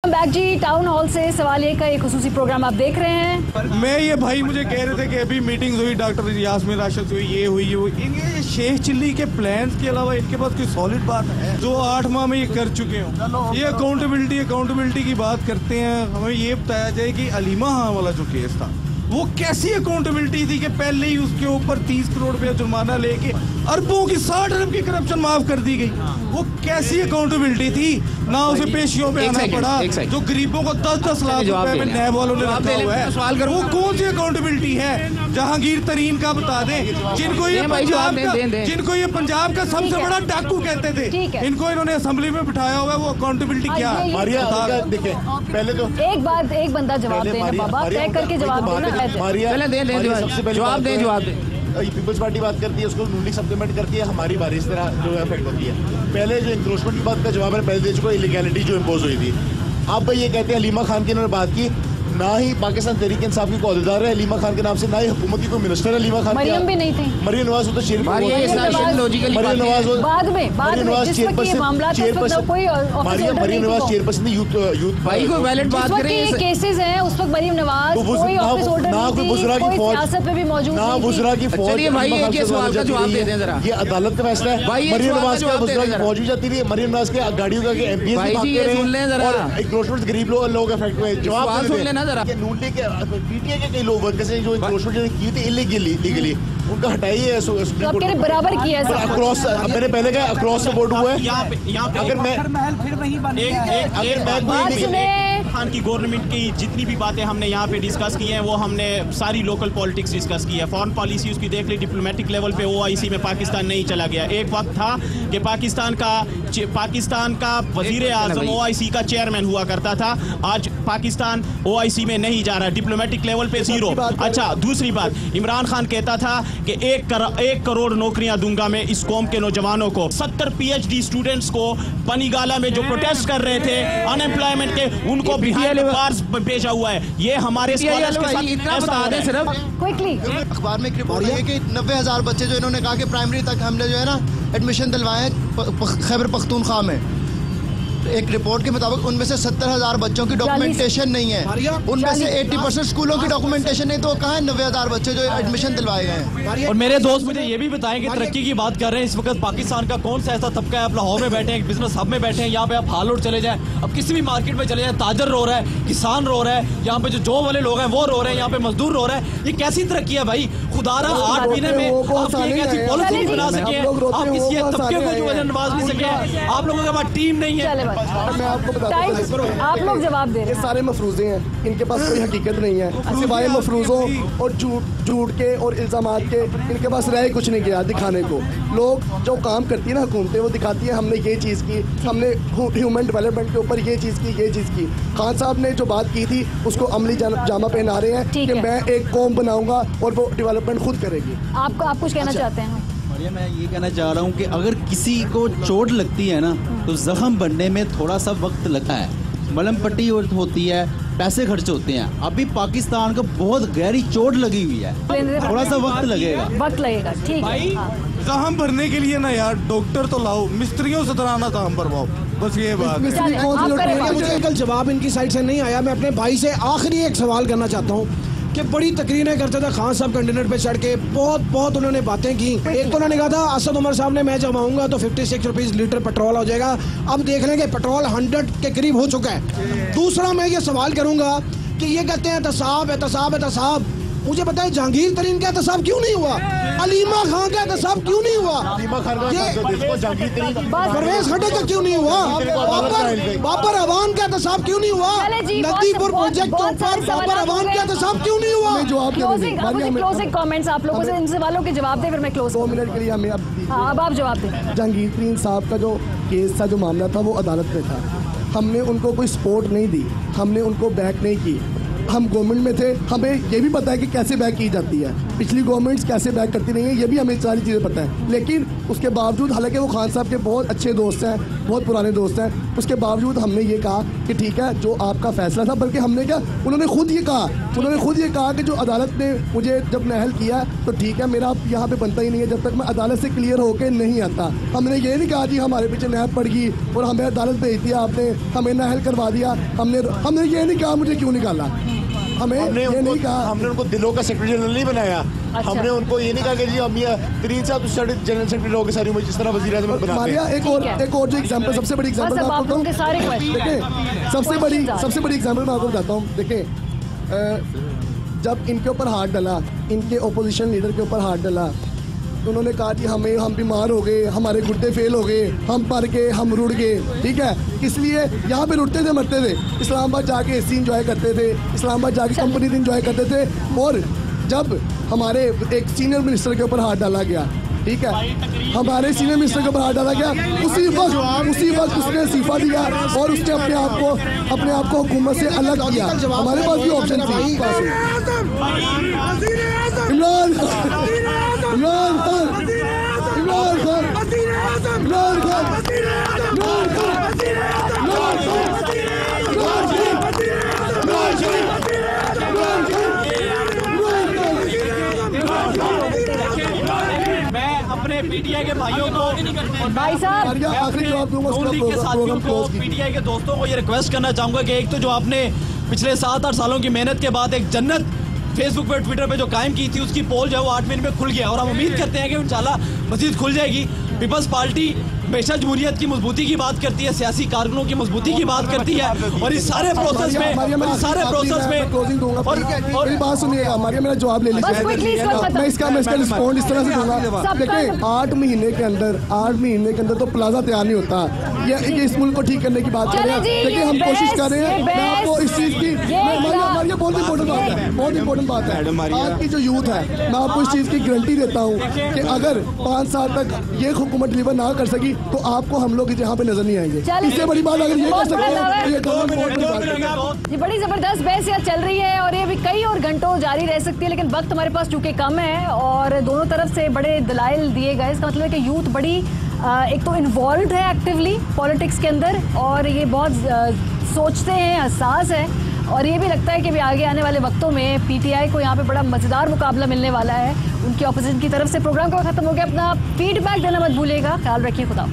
Back जी town hall से सवालिया का एक खुसूसी प्रोग्राम आप देख रहे हैं। मैं ये भाई मुझे कह रहे थे कि अभी मीटिंग्स हुई, डॉक्टर यास्मीन राशिद हुई, ये हुई, इनके शेख चिल्ली के प्लान्स के अलावा इनके पास कोई सॉलिड बात है जो 8 माह में ये कर चुके हो? ये अकाउंटेबिलिटी की बात करते हैं। हमें ये बताया जाए कि अलीमा खान वाला जो केस था वो कैसी अकाउंटेबिलिटी थी कि पहले ही उसके ऊपर 30 करोड़ रुपया जुर्माना लेके अरबों की 60 अरब की करप्शन माफ कर दी गई। वो कैसी अकाउंटेबिलिटी थी? ना उसे पेशियों में आना पड़ा जो गरीबों को 10-10 लाख रुपए में नैब वालों ने रखा हुआ है। वो कौन सी अकाउंटेबिलिटी है? जहांगीर तरीन का बता दें, जिनको ये पंजाब का सबसे बड़ा डाकू कहते थे, इनको इन्होंने असेंबली में बिठाया हुआ है। वो अकाउंटेबिलिटी क्या है? देखिए पहले तो एक बंदा जवाब देना, बाबा तय करके जवाब देना। जवाब दें। पीपल्स पार्टी बात करती है, उसको नून सप्लीमेंट करती है, हमारी बारी इस तरह जो इफेक्ट होती है। पहले जो इंक्रोचमेंट की बात का जवाब है, पहले देश को इलीगैलिटी जो इम्पोज हुई थी। अब भाई ये कहते हैं हलीमा खान की इन्होंने बात की, ना ही पाकिस्तान तहरीक इंसाफ की अहदेदार है हलीमा खान के नाम से, ना ही हुकूमत की कोई मिनिस्टर है हलीमा खान। मरियम भी नहीं थी। मरियम नवाज तो बाद में मरियम नवाज चेयरपर्सन यूथ भाई को वैलिड बात करें केसेस हैं उस वक्त मरियम नवाज कोई ऑफिस होल्डर नहीं थी, कोई सियासत पे भी मौजूद नहीं, ना बुजरा की फौज। भाई ये सवाल का जवाब दे दें जरा। ये अदालत का फैसला है। मरियम नवाज का बुजरा की फौज भी जाती रही है, मरियम नवाज के गाड़ियों का एमपी और इंक्रोचमेंट गरीब लोग इफेक्ट हुए। जवाब सुन लेना जरा। नून के पीटीए के कई लोग वर्कर्स हैं जो इंक्रोचमेंट की थी इलीगली, उनका हटाइए बराबर किया अक्रॉस। मैंने पहले कहा अक्रॉस द बोर्ड हुआ है। अगर मैं खान की गवर्नमेंट की जितनी भी बातें हमने यहाँ पे डिस्कस की हैं वो हमने सारी लोकल पॉलिटिक्स डिस्कस की है। फॉरेन पॉलिसी उसकी देख ली, डिप्लोमेटिक लेवल पे ओआईसी में पाकिस्तान नहीं चला गया। एक वक्त था कि पाकिस्तान का वजीर आजम ओआईसी का चेयरमैन हुआ करता था, आज पाकिस्तान ओआईसी में नहीं जा रहा, डिप्लोमेटिक लेवल पे 0। अच्छा, दूसरी बात, इमरान खान कहता था कि 1 करोड़ नौकरियां दूंगा मैं इस कौम के नौजवानों को। 70 PhD स्टूडेंट्स को बनीगाला में जो प्रोटेस्ट कर रहे थे अनएम्प्लॉयमेंट के, उनको बिहार बार्स भेजा हुआ है। ये हमारे स्कॉलर्स के साथ ऐसा है। सिर्फ क्विकली अखबार में एक रिपोर्ट आई है कि 90,000 बच्चे जो इन्होंने कहा कि प्राइमरी तक हमने जो है ना एडमिशन दिलवाए खैबर पख्तूनख्वा में, एक रिपोर्ट के मुताबिक उनमें से 70,000 बच्चों की डॉक्यूमेंटेशन नहीं है, उनमें से 80% स्कूलों की डॉक्यूमेंटेशन नहीं। तो कहाँ है 90,000 बच्चे जो एडमिशन दिलवाए गए हैं? और मेरे दोस्त मुझे ये भी बताएं कि तरक्की की बात कर रहे हैं, इस वक्त पाकिस्तान का कौन सा ऐसा तबका है, आप लाहौर में बैठे हैं, बिजनेस हब में बैठे हैं, यहाँ पे आप हाल रोड चले जाएं, अब किसी भी मार्केट में चले जाएं, ताजर रो रहा है, किसान रो रहा है, यहाँ पे जो जॉब वाले लोग हैं वो रो रहे हैं, यहाँ पे मजदूर रो रहा है। ये कैसी तरक्की है भाई? खुदारा 8 महीने में आप एक ऐसी पॉलिसी बना सके, आप किसी तबके को जो नवाज नहीं सके, आप लोगों के पास टीम नहीं है। आप लोग जवाब दे रहे हैं। ये सारे मफरूजे हैं, इनके पास कोई हकीकत नहीं है सिवाय मफरूजों और झूठ के और इल्जामात के। इनके पास रह कुछ नहीं गया दिखाने को। लोग जो काम करती है ना हुकूमतें, वो दिखाती है हमने ये चीज़ की, हमने ह्यूमन डेवलपमेंट के ऊपर ये चीज़ की। खान साहब ने जो बात की थी उसको अमली जामा पहना रहे हैं कि मैं एक कौम बनाऊंगा और वो डेवलपमेंट खुद करेगी। आप कुछ कहना चाहते हैं? मैं ये कहना चाह रहा हूँ कि अगर किसी को चोट लगती है ना तो जख्म बनने में थोड़ा सा वक्त लगता है, मलहम पट्टी होती है, पैसे खर्च होते हैं। अभी पाकिस्तान को बहुत गहरी चोट लगी हुई है, थोड़ा सा वक्त लगेगा। ठीक है। जख्म भरने के लिए ना यार डॉक्टर तो लाओ, मिस्त्रियों से तराना जख्म भरवाओ, बस ये बात। मुझे कल जवाब इनकी साइड से नहीं आया। मैं अपने भाई से आखिरी एक सवाल करना चाहता हूँ कि बड़ी तकरीरें करते थे खान साहब कंटेनर पे चढ़ के, बहुत उन्होंने बातें की। एक तो उन्होंने कहा था असद उमर साहब ने, मैं जब आऊँगा तो 56 रुपीज़ लीटर पेट्रोल हो जाएगा। अब देख लेंगे पेट्रोल 100 के करीब हो चुका है। दूसरा मैं ये सवाल करूँगा कि ये कहते हैं एहतसाब, मुझे बताएं जहांगीर तरीन का एहतसाब क्यों नहीं हुआ? अलीमा खान का एहतसाब क्यों नहीं हुआ? परवेज खट्टर का क्यों नहीं हुआ? बाबर अवान का एहतसाब क्यों नहीं हुआ? नदीपुर प्रोजेक्ट के ऊपर बाबर अवान का एहतसाब क्यों नहीं हुआ? क्लोजिंग कमेंट्स आप लोगों से, इन सवालों के जवाब दें, फिर मैं क्लोज 2 मिनट के लिए हमें अब आप जवाब दें। जहांगीर तरीन साहब का जो केस था, जो मामला था, वो अदालत में था। हमने उनको कोई सपोर्ट नहीं दी, हमने उनको बैक नहीं की। हम गवर्नमेंट में थे, हमें ये भी पता है कि कैसे बैक की जाती है। पिछली गवर्नमेंट्स कैसे बैक करती रही हैं, ये भी हमें सारी चीज़ें पता है। लेकिन उसके बावजूद, हालांकि वो खान साहब के बहुत अच्छे दोस्त हैं, बहुत पुराने दोस्त हैं, उसके बावजूद हमने ये कहा कि ठीक है जो आपका फैसला था, बल्कि हमने क्या, उन्होंने खुद ये कहा कि जो अदालत ने मुझे जब नाअहल किया तो ठीक है, मेरा यहाँ पे बनता ही नहीं है जब तक मैं अदालत से क्लियर होकर नहीं आता। हमने ये नहीं कहा जी हमारे पीछे नैब पड़ गई और हमें अदालत भेज दिया, आपने हमें नाअहल करवा दिया, हमने ये नहीं कहा मुझे क्यों निकाला, हमने ये नहीं कहा। हमने उनको दिलों का सेक्रेटरी जनरल नहीं बनाया। अच्छा। हमने उनको ये नहीं कहा कि जी हम तरीन साहब जनरल सेक्रेटरी हो गए सारी उम्र, जिस तरह वज़ीर आज़म बनाते हैं। एक और जो एग्जांपल, सबसे बड़ी एग्जांपल मैं आपको बताऊं, देखिए सबसे बड़ी एग्जांपल मैं आपको बताता हूँ। देखिए जब इनके ऊपर हाथ डाला, इनके ओपोजिशन लीडर के ऊपर हाथ डाला, तो उन्होंने कहा कि हम बीमार हो गए, हमारे गुर्दे फेल हो गए, हम पर गए, हम रुड़ गए, ठीक है, इसलिए यहाँ पे रुड़ते थे, मरते थे, इस्लामाबाद जाके एसी इंजॉय करते थे, इस्लामाबाद जाके कंपनी इंजॉय करते थे। और जब हमारे एक सीनियर मिनिस्टर के ऊपर हाथ डाला गया, ठीक है, हमारे सीनियर मिनिस्टर के ऊपर हाथ डाला गया, उसी वक्त उसने इस्तीफा दिया और उसने अपने आप को हुकूमत से अलग किया। हमारे पास भी ऑप्शन थी, इमरान अपने पीटीआई के भाइयों को, भाई साहब आखिरी जवाब दूंगा, के साथियों को, पीटीआई के दोस्तों को ये रिक्वेस्ट करना चाहूंगा कि एक तो जो आपने पिछले 7-8 सालों की मेहनत के बाद एक जन्नत फेसबुक पे, ट्विटर पे जो कायम की थी, उसकी पोल जो है वो 8 महीने में खुल गया और हम उम्मीद करते हैं कि इंशाल्लाह मजीद खुल जाएगी। पीपल्स पार्टी हमेशा जमहूरियत की मजबूती की बात करती है, सियासी कारकुनों की मजबूती की बात करती है, और इस सारे प्रोसेस में मेरी बात सुनिएगा, मारिया मेरा जवाब ले लीजिए, मैं इसका रिस्पॉन्ड इस तरह से दूंगा। देखिए 8 महीने के अंदर तो प्लाजा तैयार नहीं होता। ये इस मुल्क को ठीक करने की बात कर रहे हैं, देखिए हम कोशिश कर रहे हैं। मैं आपको इस चीज़ की, मारिया बहुत इंपॉर्टेंट बात है, आज की जो यूथ है, मैं आपको इस चीज़ की गारंटी देता हूँ कि अगर 5 साल तक ये हुकूमत डिलीवर ना कर सकी तो आपको हम लोग यहाँ पे नजर नहीं आएंगे। इससे बड़ी बात अगर ये कर सकते हैं तो ये ये बड़ी जबरदस्त बहस यहाँ चल रही है और ये भी कई और घंटों जारी रह सकती है, लेकिन वक्त हमारे पास चूंकि कम है और दोनों तरफ से बड़े दलाइल दिए गए। इसका मतलब है कि यूथ बड़ी एक तो इन्वॉल्व है एक्टिवली पॉलिटिक्स के अंदर और ये बहुत सोचते हैं, हसास है, और ये भी लगता है कि भी आगे आने वाले वक्तों में पीटीआई को यहाँ पे बड़ा मजेदार मुकाबला मिलने वाला है उनकी ऑपोजिशन की तरफ से। प्रोग्राम का खत्म हो गया, अपना फीडबैक देना मत भूलिएगा, ख्याल रखिए, खुदा।